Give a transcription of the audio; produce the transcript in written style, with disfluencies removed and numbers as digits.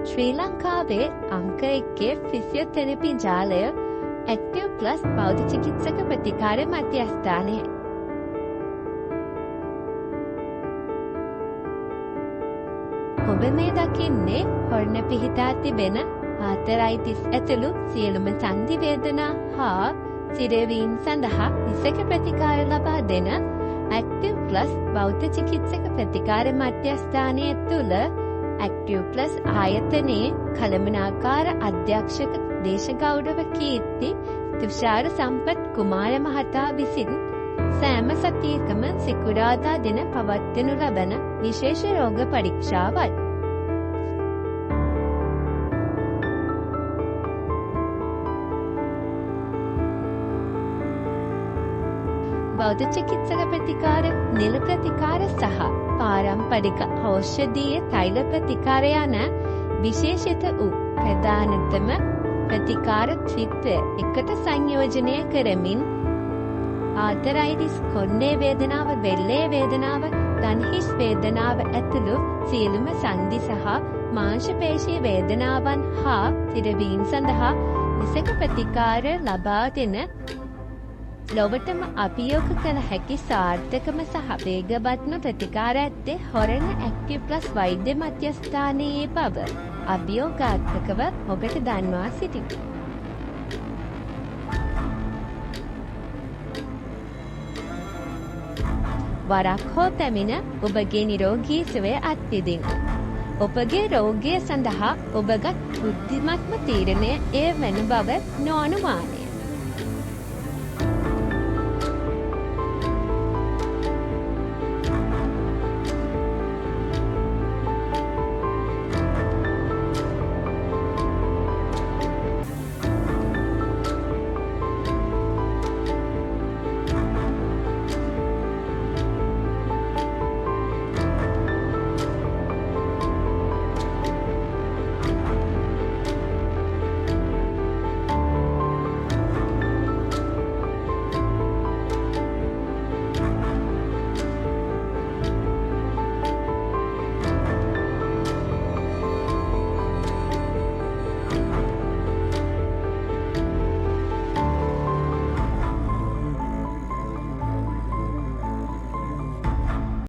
ශ්‍රී ලංකාවේ අංක 1 ෆිසියෝതെරපි ජාලය ඇක්ටිව් ප්ලස් බෞද්ධ චිකිත්සක ප්‍රතිකාර මධ්‍යස්ථානය. ඔබ මේ දකින්නේ හොරණ පිහිටා තිබෙන ආතරයිටිස් ඇතුළු සියලුම සන්ධි වේදනා හා සිරවීම් සඳහා නිසක ප්‍රතිකාර ලබා දෙන ඇක්ටිව් ප්ලස් බෞද්ධ චිකිත්සක ප්‍රතිකාර මධ්‍යස්ථානය තුළ ඇක්ටිව් ප්ලස් ආයතනයේ කළමනාකාර අධ්‍යක්ෂක දේශගෞරව කීර්ති තුෂාර සම්පත් කුමාර මහතා විසින් සෑම සතියකම සිකුරාදා දින පවත්වනු ලබන විශේෂ රෝග පරීක්ෂාවල්. බෞද්ධ චිකිත්සක ප්‍රතිකාර, නිල ප්‍රතිකාර සහ පාරම්පරික ඖෂධීය තෛල ප්‍රතිකාර යන විශේෂිත වූ ප්‍රධානතම ප්‍රතිකාර ත්‍රිත්වය එකට සංයෝජනය කරමින් ආතරයිටිස්, කොණ්ඩේ වේදනාව, බෙල්ලේ වේදනාව, දණහිස් වේදනාව ඇතුළු සියලුම සන්ධි සහ මාංශ පේශී වේදනාවන් හා සිරවීම් සඳහා නිසක ප්‍රතිකාර ලබා දෙන ලොවටම අභියෝග කළ හැකි සාර්ථකම සහ වේගවත්ම ප්‍රතිකාර ඇත්තේ හොරණ ඇක්ටිව් ප්ලස් වෛද්‍ය මධ්‍යස්ථානයේ බව අභියෝගාත්මකව ඔබට දන්වා සිටිමි. වරක් හෝ පැමිණ ඔබගේ නිරෝගී සුවය අත්විඳින්න. ඔබගේ රෝගය සඳහා ඔබගත් බුද්ධිමත්ම තීරණය එය වන බව නොඅනුමානය.